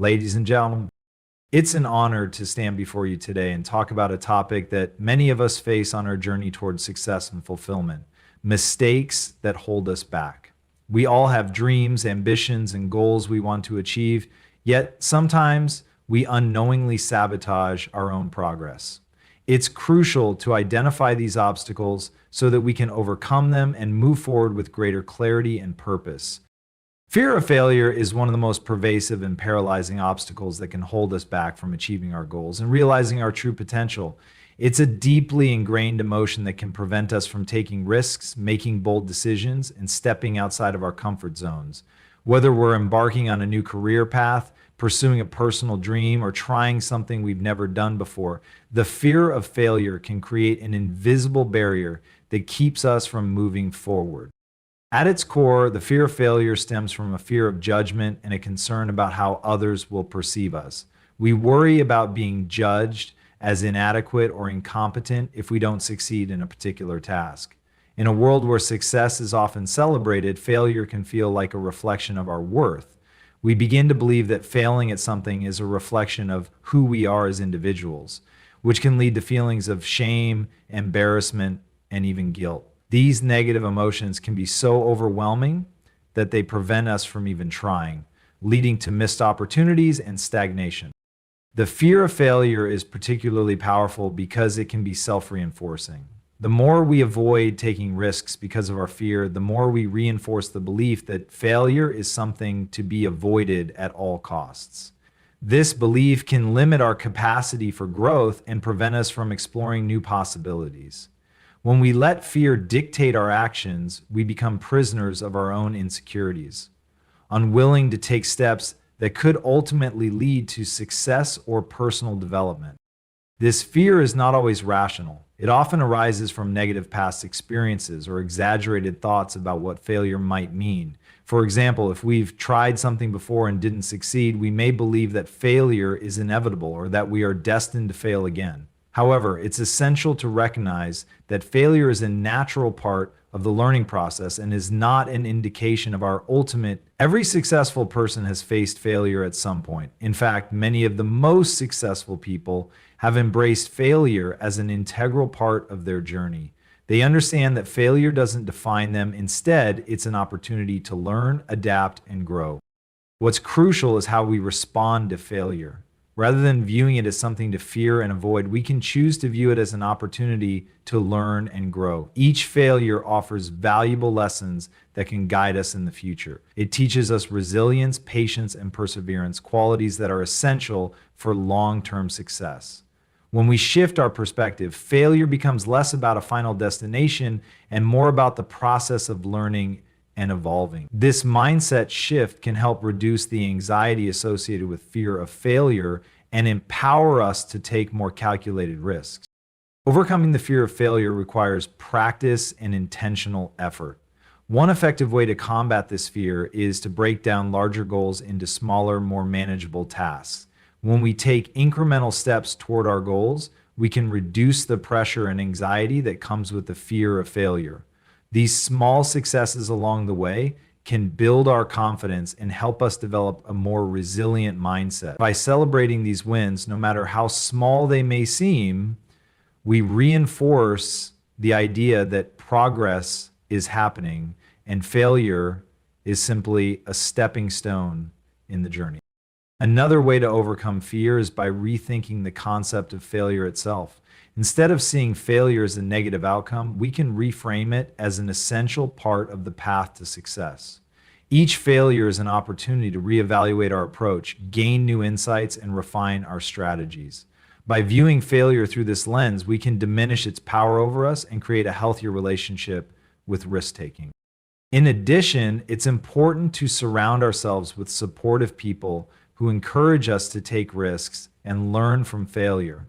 Ladies and gentlemen, it's an honor to stand before you today and talk about a topic that many of us face on our journey towards success and fulfillment: mistakes that hold us back. We all have dreams, ambitions, and goals we want to achieve, yet sometimes we unknowingly sabotage our own progress. It's crucial to identify these obstacles so that we can overcome them and move forward with greater clarity and purpose. Fear of failure is one of the most pervasive and paralyzing obstacles that can hold us back from achieving our goals and realizing our true potential. It's a deeply ingrained emotion that can prevent us from taking risks, making bold decisions, and stepping outside of our comfort zones. Whether we're embarking on a new career path, pursuing a personal dream, or trying something we've never done before, the fear of failure can create an invisible barrier that keeps us from moving forward. At its core, the fear of failure stems from a fear of judgment and a concern about how others will perceive us. We worry about being judged as inadequate or incompetent if we don't succeed in a particular task. In a world where success is often celebrated, failure can feel like a reflection of our worth. We begin to believe that failing at something is a reflection of who we are as individuals, which can lead to feelings of shame, embarrassment, and even guilt. These negative emotions can be so overwhelming that they prevent us from even trying, leading to missed opportunities and stagnation. The fear of failure is particularly powerful because it can be self-reinforcing. The more we avoid taking risks because of our fear, the more we reinforce the belief that failure is something to be avoided at all costs. This belief can limit our capacity for growth and prevent us from exploring new possibilities. When we let fear dictate our actions, we become prisoners of our own insecurities, unwilling to take steps that could ultimately lead to success or personal development. This fear is not always rational. It often arises from negative past experiences or exaggerated thoughts about what failure might mean. For example, if we've tried something before and didn't succeed, we may believe that failure is inevitable or that we are destined to fail again. However, it's essential to recognize that failure is a natural part of the learning process and is not an indication of our ultimate. Every successful person has faced failure at some point. In fact, many of the most successful people have embraced failure as an integral part of their journey. They understand that failure doesn't define them. Instead, it's an opportunity to learn, adapt, and grow. What's crucial is how we respond to failure. Rather than viewing it as something to fear and avoid, we can choose to view it as an opportunity to learn and grow. Each failure offers valuable lessons that can guide us in the future. It teaches us resilience, patience, and perseverance, qualities that are essential for long-term success. When we shift our perspective, failure becomes less about a final destination and more about the process of learning and evolving. This mindset shift can help reduce the anxiety associated with fear of failure and empower us to take more calculated risks. Overcoming the fear of failure requires practice and intentional effort. One effective way to combat this fear is to break down larger goals into smaller, more manageable tasks. When we take incremental steps toward our goals, we can reduce the pressure and anxiety that comes with the fear of failure. These small successes along the way can build our confidence and help us develop a more resilient mindset. By celebrating these wins, no matter how small they may seem, we reinforce the idea that progress is happening and failure is simply a stepping stone in the journey. Another way to overcome fear is by rethinking the concept of failure itself. Instead of seeing failure as a negative outcome, we can reframe it as an essential part of the path to success. Each failure is an opportunity to reevaluate our approach, gain new insights, and refine our strategies. By viewing failure through this lens, we can diminish its power over us and create a healthier relationship with risk-taking. In addition, it's important to surround ourselves with supportive people who encourage us to take risks and learn from failure.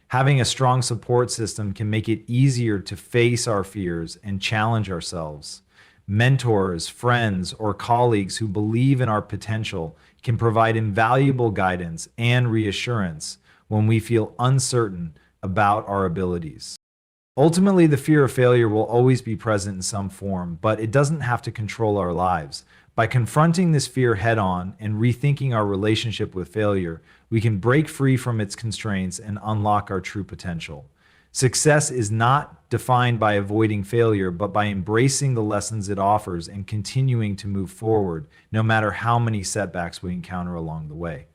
Having a strong support system can make it easier to face our fears and challenge ourselves. Mentors, friends, or colleagues who believe in our potential can provide invaluable guidance and reassurance when we feel uncertain about our abilities. Ultimately, the fear of failure will always be present in some form, but it doesn't have to control our lives. By confronting this fear head on and rethinking our relationship with failure, we can break free from its constraints and unlock our true potential. Success is not defined by avoiding failure, but by embracing the lessons it offers and continuing to move forward, no matter how many setbacks we encounter along the way.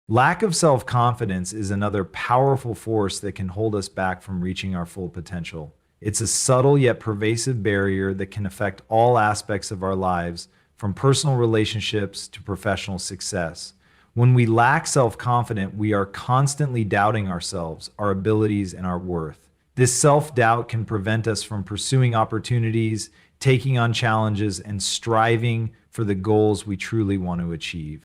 Lack of self-confidence is another powerful force that can hold us back from reaching our full potential. It's a subtle yet pervasive barrier that can affect all aspects of our lives, from personal relationships to professional success. When we lack self-confidence, we are constantly doubting ourselves, our abilities, and our worth. This self-doubt can prevent us from pursuing opportunities, taking on challenges, and striving for the goals we truly want to achieve.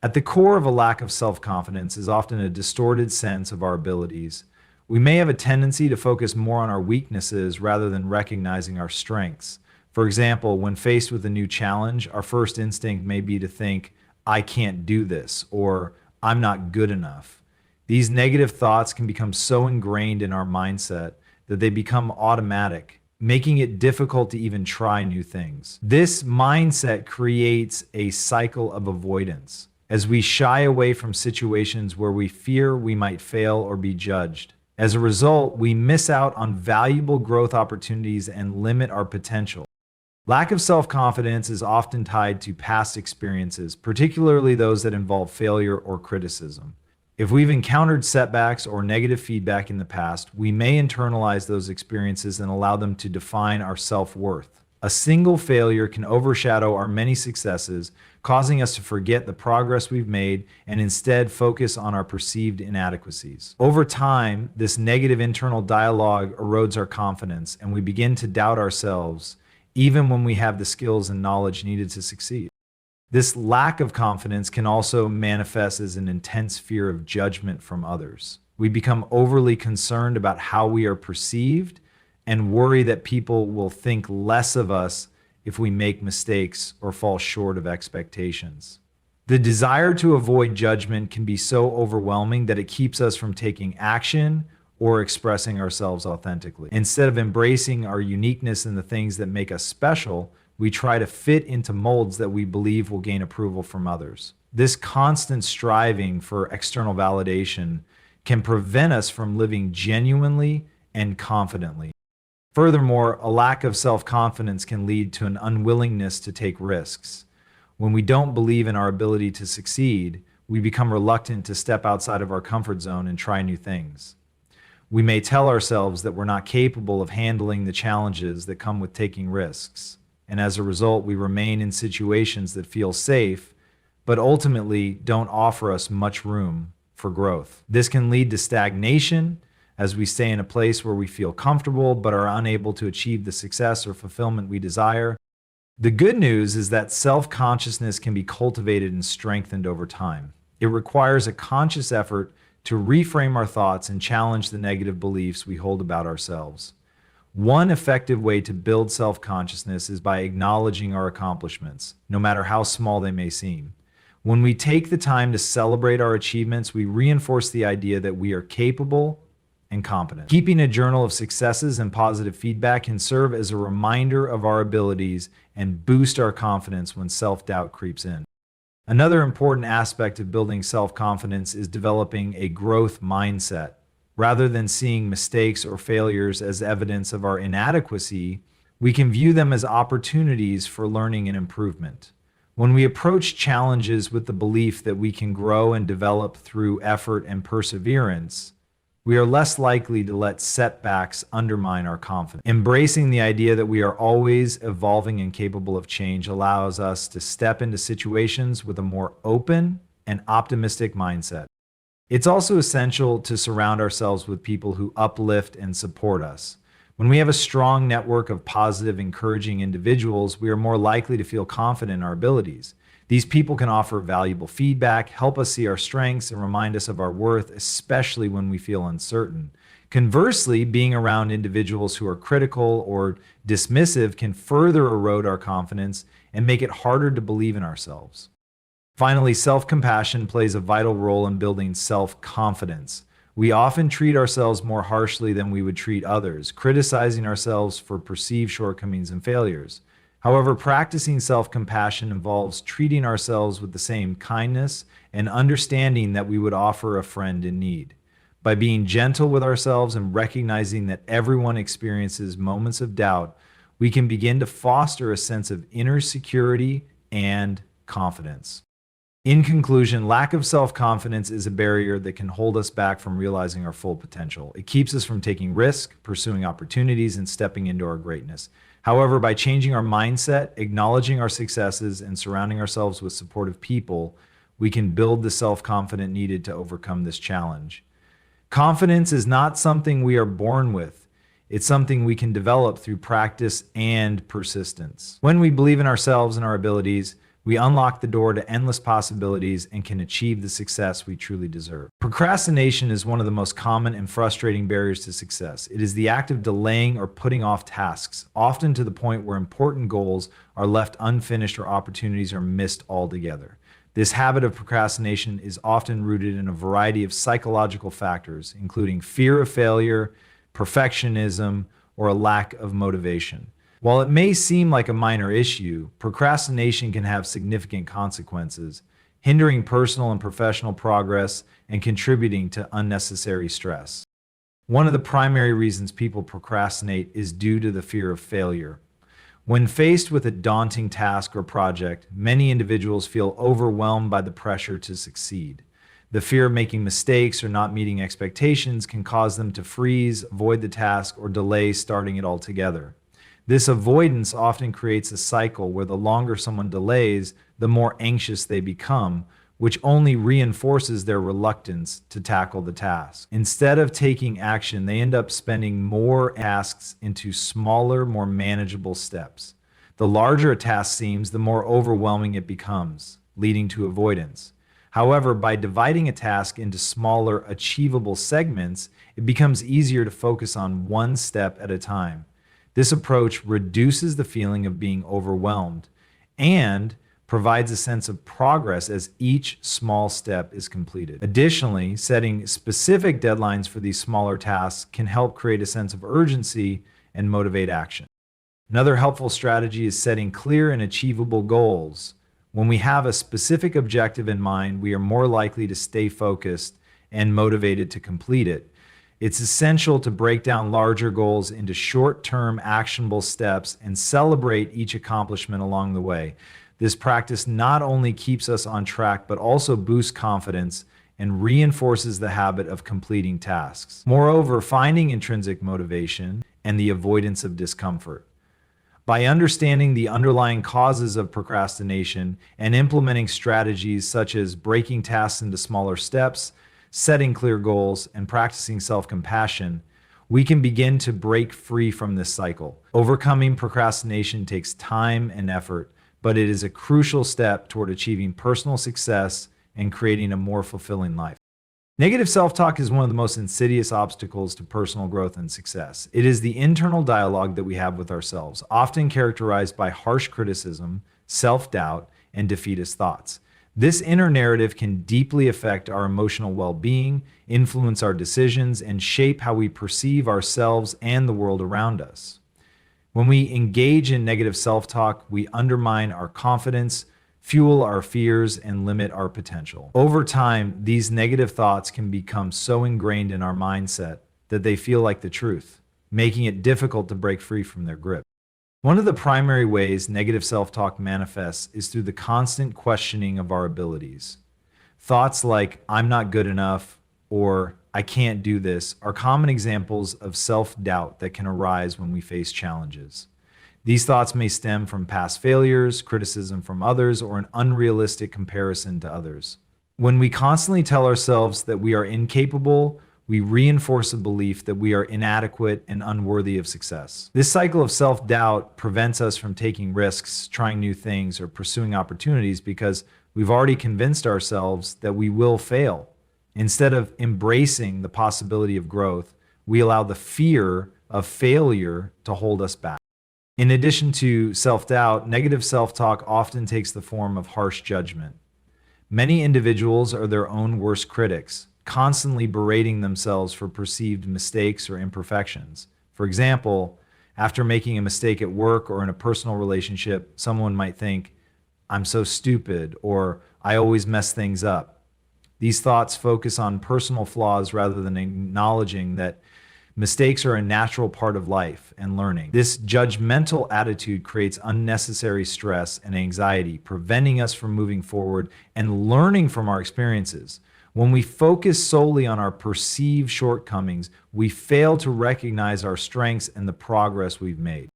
At the core of a lack of self-confidence is often a distorted sense of our abilities. We may have a tendency to focus more on our weaknesses rather than recognizing our strengths. For example, when faced with a new challenge, our first instinct may be to think, "I can't do this," or "I'm not good enough." These negative thoughts can become so ingrained in our mindset that they become automatic, making it difficult to even try new things. This mindset creates a cycle of avoidance, as we shy away from situations where we fear we might fail or be judged. As a result, we miss out on valuable growth opportunities and limit our potential. Lack of self-confidence is often tied to past experiences, particularly those that involve failure or criticism. If we've encountered setbacks or negative feedback in the past, we may internalize those experiences and allow them to define our self-worth. A single failure can overshadow our many successes, causing us to forget the progress we've made and instead focus on our perceived inadequacies. Over time, this negative internal dialogue erodes our confidence, and we begin to doubt ourselves, even when we have the skills and knowledge needed to succeed. This lack of confidence can also manifest as an intense fear of judgment from others. We become overly concerned about how we are perceived and worry that people will think less of us if we make mistakes or fall short of expectations. The desire to avoid judgment can be so overwhelming that it keeps us from taking action or expressing ourselves authentically. Instead of embracing our uniqueness and the things that make us special, we try to fit into molds that we believe will gain approval from others. This constant striving for external validation can prevent us from living genuinely and confidently. Furthermore, a lack of self-confidence can lead to an unwillingness to take risks. When we don't believe in our ability to succeed, we become reluctant to step outside of our comfort zone and try new things. We may tell ourselves that we're not capable of handling the challenges that come with taking risks, and as a result, we remain in situations that feel safe, but ultimately don't offer us much room for growth. This can lead to stagnation, as we stay in a place where we feel comfortable but are unable to achieve the success or fulfillment we desire. The good news is that self-consciousness can be cultivated and strengthened over time. It requires a conscious effort to reframe our thoughts and challenge the negative beliefs we hold about ourselves. One effective way to build self-consciousness is by acknowledging our accomplishments, no matter how small they may seem. When we take the time to celebrate our achievements, we reinforce the idea that we are capable and competent. Keeping a journal of successes and positive feedback can serve as a reminder of our abilities and boost our confidence when self-doubt creeps in. Another important aspect of building self-confidence is developing a growth mindset. Rather than seeing mistakes or failures as evidence of our inadequacy, we can view them as opportunities for learning and improvement. When we approach challenges with the belief that we can grow and develop through effort and perseverance, we are less likely to let setbacks undermine our confidence. Embracing the idea that we are always evolving and capable of change allows us to step into situations with a more open and optimistic mindset. It's also essential to surround ourselves with people who uplift and support us. When we have a strong network of positive, encouraging individuals, we are more likely to feel confident in our abilities. These people can offer valuable feedback, help us see our strengths, and remind us of our worth, especially when we feel uncertain. Conversely, being around individuals who are critical or dismissive can further erode our confidence and make it harder to believe in ourselves. Finally, self-compassion plays a vital role in building self-confidence. We often treat ourselves more harshly than we would treat others, criticizing ourselves for perceived shortcomings and failures. However, practicing self-compassion involves treating ourselves with the same kindness and understanding that we would offer a friend in need. By being gentle with ourselves and recognizing that everyone experiences moments of doubt, we can begin to foster a sense of inner security and confidence. In conclusion, lack of self-confidence is a barrier that can hold us back from realizing our full potential. It keeps us from taking risks, pursuing opportunities, and stepping into our greatness. However, by changing our mindset, acknowledging our successes, and surrounding ourselves with supportive people, we can build the self-confidence needed to overcome this challenge. Confidence is not something we are born with. It's something we can develop through practice and persistence. When we believe in ourselves and our abilities, we unlock the door to endless possibilities and can achieve the success we truly deserve. Procrastination is one of the most common and frustrating barriers to success. It is the act of delaying or putting off tasks, often to the point where important goals are left unfinished or opportunities are missed altogether. This habit of procrastination is often rooted in a variety of psychological factors, including fear of failure, perfectionism, or a lack of motivation. While it may seem like a minor issue, procrastination can have significant consequences, hindering personal and professional progress and contributing to unnecessary stress. One of the primary reasons people procrastinate is due to the fear of failure. When faced with a daunting task or project, many individuals feel overwhelmed by the pressure to succeed. The fear of making mistakes or not meeting expectations can cause them to freeze, avoid the task, or delay starting it altogether. This avoidance often creates a cycle where the longer someone delays, the more anxious they become, which only reinforces their reluctance to tackle the task. Instead of taking action, they end up spending more tasks into smaller, more manageable steps. The larger a task seems, the more overwhelming it becomes, leading to avoidance. However, by dividing a task into smaller, achievable segments, it becomes easier to focus on one step at a time. This approach reduces the feeling of being overwhelmed and provides a sense of progress as each small step is completed. Additionally, setting specific deadlines for these smaller tasks can help create a sense of urgency and motivate action. Another helpful strategy is setting clear and achievable goals. When we have a specific objective in mind, we are more likely to stay focused and motivated to complete it. It's essential to break down larger goals into short-term actionable steps and celebrate each accomplishment along the way. This practice not only keeps us on track, but also boosts confidence and reinforces the habit of completing tasks. Moreover, finding intrinsic motivation and the avoidance of discomfort. By understanding the underlying causes of procrastination and implementing strategies such as breaking tasks into smaller steps, setting clear goals, and practicing self-compassion, we can begin to break free from this cycle. Overcoming procrastination takes time and effort, but it is a crucial step toward achieving personal success and creating a more fulfilling life. Negative self-talk is one of the most insidious obstacles to personal growth and success. It is the internal dialogue that we have with ourselves, often characterized by harsh criticism, self-doubt, and defeatist thoughts. This inner narrative can deeply affect our emotional well-being, influence our decisions, and shape how we perceive ourselves and the world around us. When we engage in negative self-talk, we undermine our confidence, fuel our fears, and limit our potential. Over time, these negative thoughts can become so ingrained in our mindset that they feel like the truth, making it difficult to break free from their grip. One of the primary ways negative self-talk manifests is through the constant questioning of our abilities. Thoughts like, "I'm not good enough," or "I can't do this," are common examples of self-doubt that can arise when we face challenges. These thoughts may stem from past failures, criticism from others, or an unrealistic comparison to others. When we constantly tell ourselves that we are incapable, we reinforce a belief that we are inadequate and unworthy of success. This cycle of self-doubt prevents us from taking risks, trying new things, or pursuing opportunities because we've already convinced ourselves that we will fail. Instead of embracing the possibility of growth, we allow the fear of failure to hold us back. In addition to self-doubt, negative self-talk often takes the form of harsh judgment. Many individuals are their own worst critics, constantly berating themselves for perceived mistakes or imperfections. For example, After making a mistake at work or in a personal relationship, someone might think, I'm so stupid, or I always mess things up. These thoughts focus on personal flaws rather than acknowledging that mistakes are a natural part of life and learning. This judgmental attitude creates unnecessary stress and anxiety, preventing us from moving forward and learning from our experiences. When we focus solely on our perceived shortcomings, we fail to recognize our strengths and the progress we've made.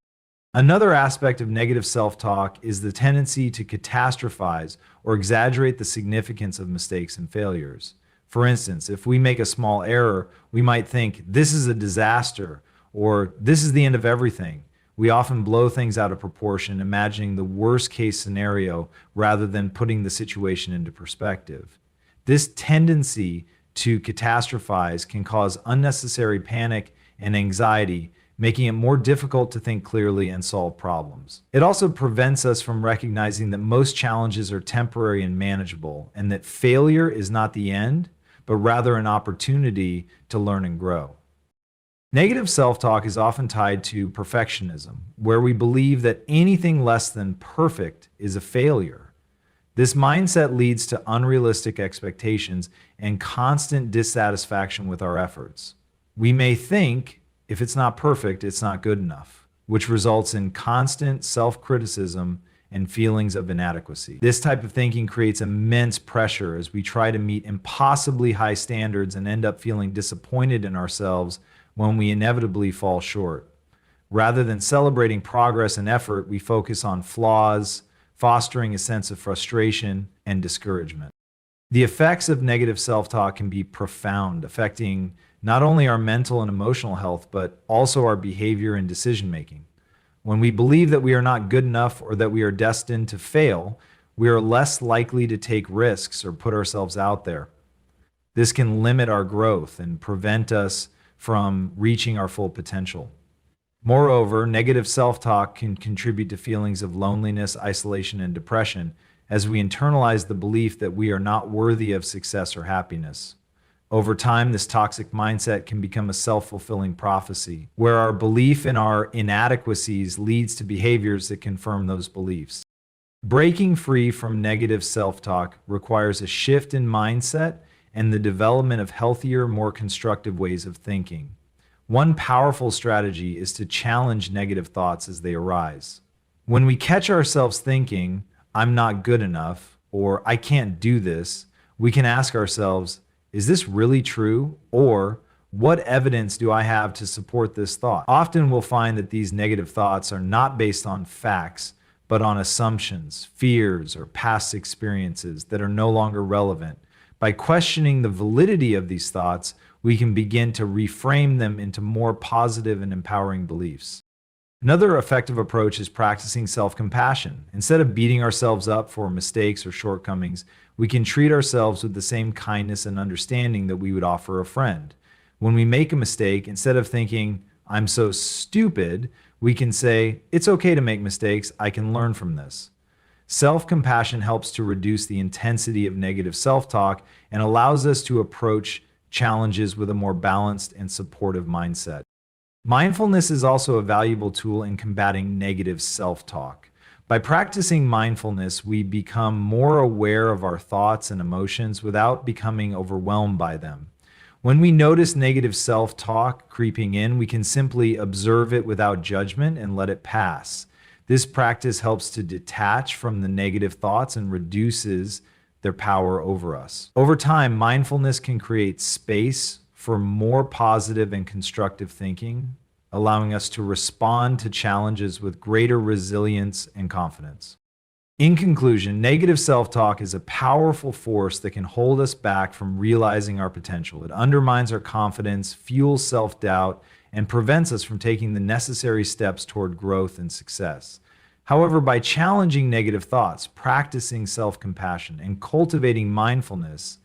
Another aspect of negative self-talk is the tendency to catastrophize or exaggerate the significance of mistakes and failures. For instance, if we make a small error, we might think, this is a disaster, or this is the end of everything. We often blow things out of proportion, imagining the worst case scenario rather than putting the situation into perspective. This tendency to catastrophize can cause unnecessary panic and anxiety, making it more difficult to think clearly and solve problems. It also prevents us from recognizing that most challenges are temporary and manageable, and that failure is not the end, but rather an opportunity to learn and grow. Negative self-talk is often tied to perfectionism, where we believe that anything less than perfect is a failure. This mindset leads to unrealistic expectations and constant dissatisfaction with our efforts. We may think, if it's not perfect, it's not good enough, which results in constant self-criticism and feelings of inadequacy. This type of thinking creates immense pressure as we try to meet impossibly high standards and end up feeling disappointed in ourselves when we inevitably fall short. Rather than celebrating progress and effort, we focus on flaws, fostering a sense of frustration and discouragement. The effects of negative self-talk can be profound, affecting not only our mental and emotional health, but also our behavior and decision-making. When we believe that we are not good enough or that we are destined to fail, we are less likely to take risks or put ourselves out there. This can limit our growth and prevent us from reaching our full potential. Moreover, negative self-talk can contribute to feelings of loneliness, isolation, and depression as we internalize the belief that we are not worthy of success or happiness. Over time, this toxic mindset can become a self-fulfilling prophecy, where our belief in our inadequacies leads to behaviors that confirm those beliefs. Breaking free from negative self-talk requires a shift in mindset and the development of healthier, more constructive ways of thinking. One powerful strategy is to challenge negative thoughts as they arise. When we catch ourselves thinking, I'm not good enough, or I can't do this, we can ask ourselves, is this really true? Or what evidence do I have to support this thought? Often we'll find that these negative thoughts are not based on facts, but on assumptions, fears, or past experiences that are no longer relevant. By questioning the validity of these thoughts, we can begin to reframe them into more positive and empowering beliefs. Another effective approach is practicing self-compassion. Instead of beating ourselves up for mistakes or shortcomings, we can treat ourselves with the same kindness and understanding that we would offer a friend. When we make a mistake, instead of thinking, I'm so stupid, we can say, it's okay to make mistakes, I can learn from this. Self-compassion helps to reduce the intensity of negative self-talk and allows us to approach challenges with a more balanced and supportive mindset. Mindfulness is also a valuable tool in combating negative self-talk. By practicing mindfulness, we become more aware of our thoughts and emotions without becoming overwhelmed by them. When we notice negative self-talk creeping in, we can simply observe it without judgment and let it pass. This practice helps to detach from the negative thoughts and reduces their power over us. Over time, mindfulness can create space for more positive and constructive thinking, allowing us to respond to challenges with greater resilience and confidence. In conclusion, negative self-talk is a powerful force that can hold us back from realizing our potential. It undermines our confidence, fuels self-doubt, and prevents us from taking the necessary steps toward growth and success. However, by challenging negative thoughts, practicing self-compassion, and cultivating mindfulness,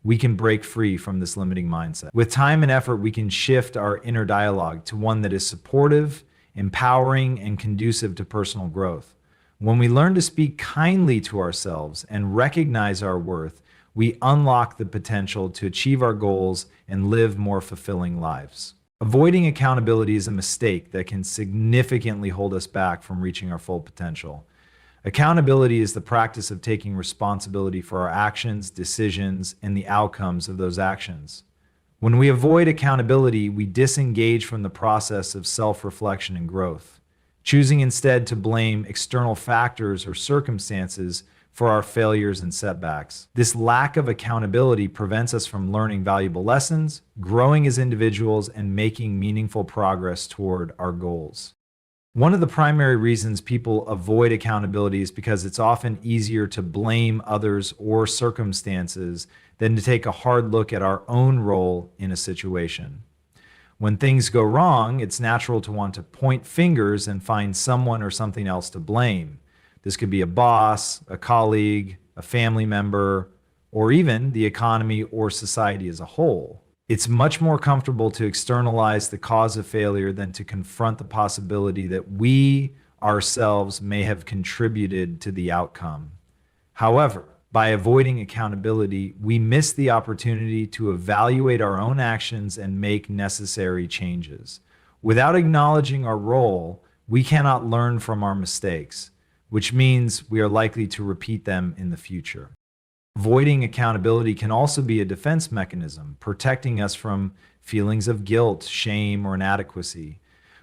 we can break free from this limiting mindset. With time and effort, we can shift our inner dialogue to one that is supportive, empowering, and conducive to personal growth. When we learn to speak kindly to ourselves and recognize our worth, we unlock the potential to achieve our goals and live more fulfilling lives. Avoiding accountability is a mistake that can significantly hold us back from reaching our full potential. Accountability is the practice of taking responsibility for our actions, decisions, and the outcomes of those actions. When we avoid accountability, we disengage from the process of self-reflection and growth, choosing instead to blame external factors or circumstances for our failures and setbacks. This lack of accountability prevents us from learning valuable lessons, growing as individuals, and making meaningful progress toward our goals. One of the primary reasons people avoid accountability is because it's often easier to blame others or circumstances than to take a hard look at our own role in a situation. When things go wrong, it's natural to want to point fingers and find someone or something else to blame. This could be a boss, a colleague, a family member, or even the economy or society as a whole. It's much more comfortable to externalize the cause of failure than to confront the possibility that we ourselves may have contributed to the outcome. However, by avoiding accountability, we miss the opportunity to evaluate our own actions and make necessary changes. Without acknowledging our role, we cannot learn from our mistakes, which means we are likely to repeat them in the future. Avoiding accountability can also be a defense mechanism, protecting us from feelings of guilt, shame, or inadequacy.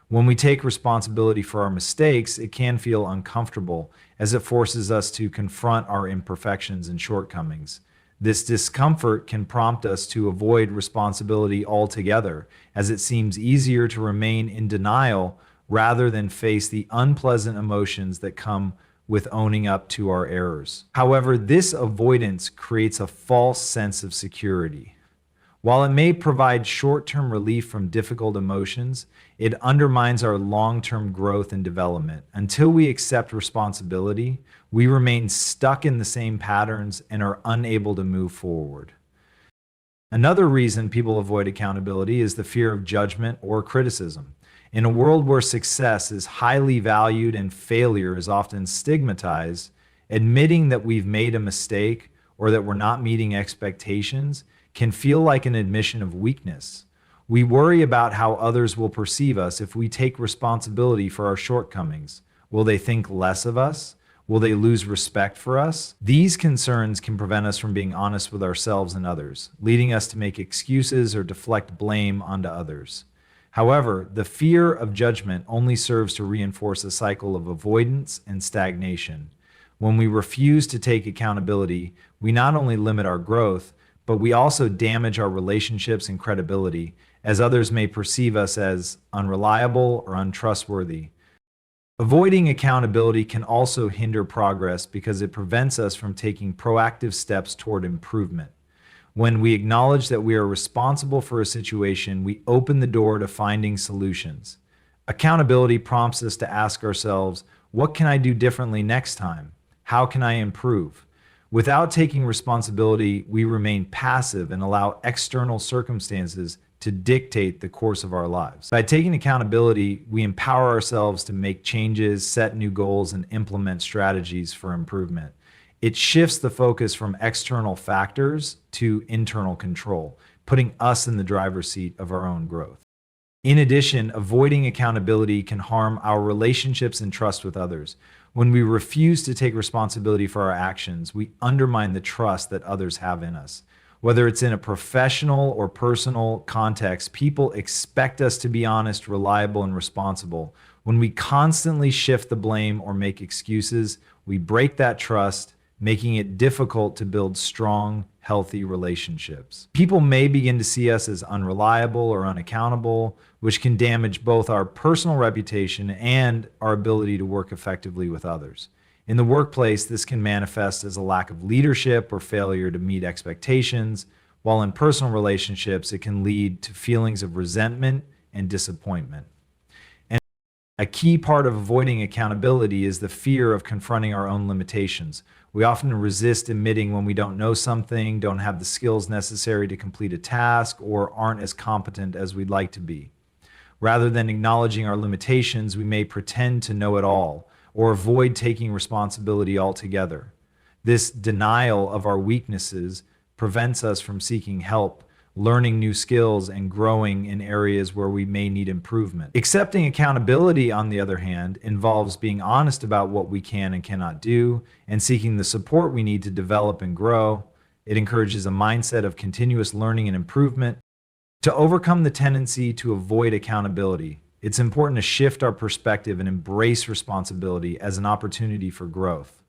When we take responsibility for our mistakes, it can feel uncomfortable as it forces us to confront our imperfections and shortcomings. This discomfort can prompt us to avoid responsibility altogether, as it seems easier to remain in denial rather than face the unpleasant emotions that come with owning up to our errors. However, this avoidance creates a false sense of security. While it may provide short-term relief from difficult emotions, it undermines our long-term growth and development. Until we accept responsibility, we remain stuck in the same patterns and are unable to move forward. Another reason people avoid accountability is the fear of judgment or criticism. In a world where success is highly valued and failure is often stigmatized, admitting that we've made a mistake or that we're not meeting expectations can feel like an admission of weakness. We worry about how others will perceive us if we take responsibility for our shortcomings. Will they think less of us? Will they lose respect for us? These concerns can prevent us from being honest with ourselves and others, leading us to make excuses or deflect blame onto others. However, the fear of judgment only serves to reinforce a cycle of avoidance and stagnation. When we refuse to take accountability, we not only limit our growth, but we also damage our relationships and credibility, as others may perceive us as unreliable or untrustworthy. Avoiding accountability can also hinder progress because it prevents us from taking proactive steps toward improvement. When we acknowledge that we are responsible for a situation, we open the door to finding solutions. Accountability prompts us to ask ourselves, what can I do differently next time? How can I improve? Without taking responsibility, we remain passive and allow external circumstances to dictate the course of our lives. By taking accountability, we empower ourselves to make changes, set new goals, and implement strategies for improvement. It shifts the focus from external factors to internal control, putting us in the driver's seat of our own growth. In addition, avoiding accountability can harm our relationships and trust with others. When we refuse to take responsibility for our actions, we undermine the trust that others have in us. Whether it's in a professional or personal context, people expect us to be honest, reliable, and responsible. When we constantly shift the blame or make excuses, we break that trust, making it difficult to build strong, healthy relationships. People may begin to see us as unreliable or unaccountable, which can damage both our personal reputation and our ability to work effectively with others. In the workplace, this can manifest as a lack of leadership or failure to meet expectations, while in personal relationships, it can lead to feelings of resentment and disappointment. And a key part of avoiding accountability is the fear of confronting our own limitations. We often resist admitting when we don't know something, don't have the skills necessary to complete a task, or aren't as competent as we'd like to be. Rather than acknowledging our limitations, we may pretend to know it all or avoid taking responsibility altogether. This denial of our weaknesses prevents us from seeking help, learning new skills, and growing in areas where we may need improvement. Accepting accountability, on the other hand, involves being honest about what we can and cannot do and seeking the support we need to develop and grow. It encourages a mindset of continuous learning and improvement. To overcome the tendency to avoid accountability, it's important to shift our perspective and embrace responsibility as an opportunity for growth.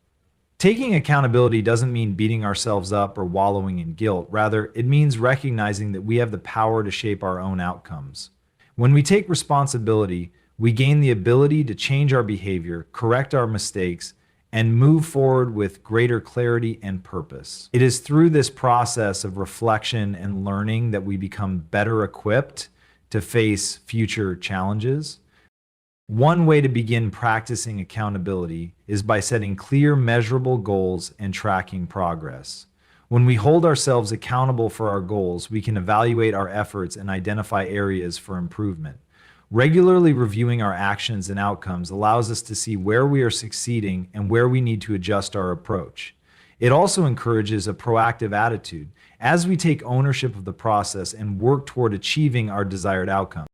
Taking accountability doesn't mean beating ourselves up or wallowing in guilt. Rather, it means recognizing that we have the power to shape our own outcomes. When we take responsibility, we gain the ability to change our behavior, correct our mistakes, and move forward with greater clarity and purpose. It is through this process of reflection and learning that we become better equipped to face future challenges. One way to begin practicing accountability is by setting clear, measurable goals and tracking progress. When we hold ourselves accountable for our goals, we can evaluate our efforts and identify areas for improvement. Regularly reviewing our actions and outcomes allows us to see where we are succeeding and where we need to adjust our approach. It also encourages a proactive attitude as we take ownership of the process and work toward achieving our desired outcome.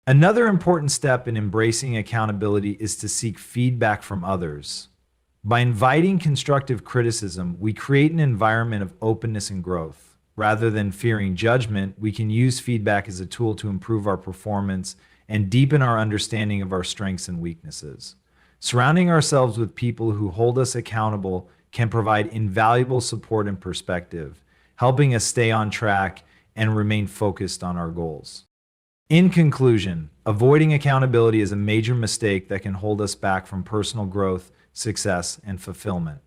Another important step in embracing accountability is to seek feedback from others. By inviting constructive criticism, we create an environment of openness and growth. Rather than fearing judgment, we can use feedback as a tool to improve our performance and deepen our understanding of our strengths and weaknesses. Surrounding ourselves with people who hold us accountable can provide invaluable support and perspective, helping us stay on track and remain focused on our goals. In conclusion, avoiding accountability is a major mistake that can hold us back from personal growth, success, and fulfillment.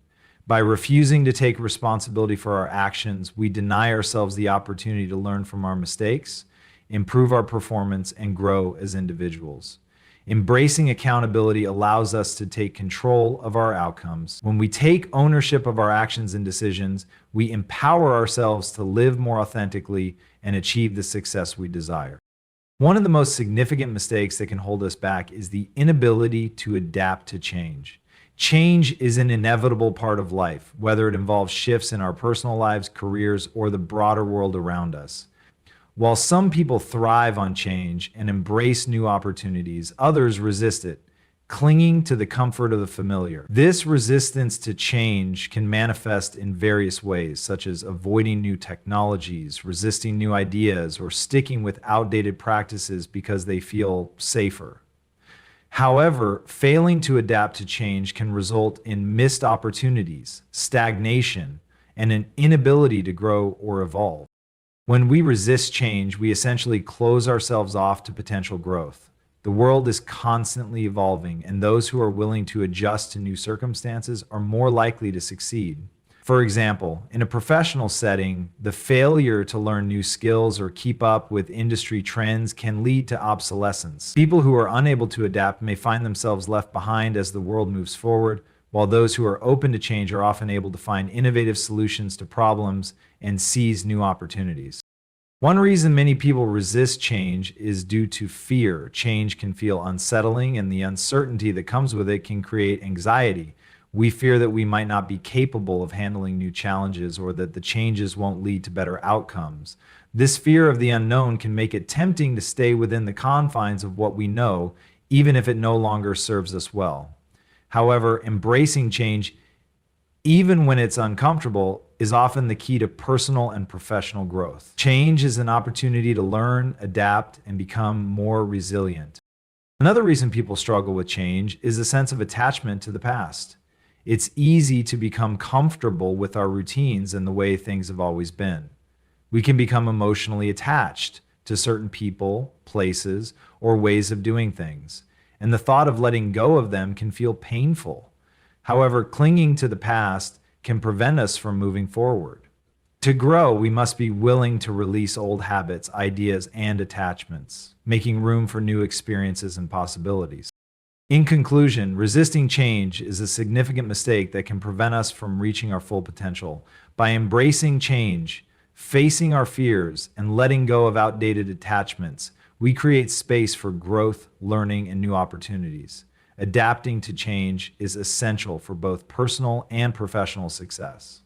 By refusing to take responsibility for our actions, we deny ourselves the opportunity to learn from our mistakes, improve our performance, and grow as individuals. Embracing accountability allows us to take control of our outcomes. When we take ownership of our actions and decisions, we empower ourselves to live more authentically and achieve the success we desire. One of the most significant mistakes that can hold us back is the inability to adapt to change. Change is an inevitable part of life, whether it involves shifts in our personal lives, careers, or the broader world around us. While some people thrive on change and embrace new opportunities, others resist it, clinging to the comfort of the familiar. This resistance to change can manifest in various ways, such as avoiding new technologies, resisting new ideas, or sticking with outdated practices because they feel safer. However, failing to adapt to change can result in missed opportunities, stagnation, and an inability to grow or evolve. When we resist change, we essentially close ourselves off to potential growth. The world is constantly evolving, and those who are willing to adjust to new circumstances are more likely to succeed. For example, in a professional setting, the failure to learn new skills or keep up with industry trends can lead to obsolescence. People who are unable to adapt may find themselves left behind as the world moves forward, while those who are open to change are often able to find innovative solutions to problems and seize new opportunities. One reason many people resist change is due to fear. Change can feel unsettling, and the uncertainty that comes with it can create anxiety. We fear that we might not be capable of handling new challenges or that the changes won't lead to better outcomes. This fear of the unknown can make it tempting to stay within the confines of what we know, even if it no longer serves us well. However, embracing change, even when it's uncomfortable, is often the key to personal and professional growth. Change is an opportunity to learn, adapt, and become more resilient. Another reason people struggle with change is a sense of attachment to the past. It's easy to become comfortable with our routines and the way things have always been. We can become emotionally attached to certain people, places, or ways of doing things, and the thought of letting go of them can feel painful. However, clinging to the past can prevent us from moving forward. To grow, we must be willing to release old habits, ideas, and attachments, making room for new experiences and possibilities. In conclusion, resisting change is a significant mistake that can prevent us from reaching our full potential. By embracing change, facing our fears, and letting go of outdated attachments, we create space for growth, learning, and new opportunities. Adapting to change is essential for both personal and professional success.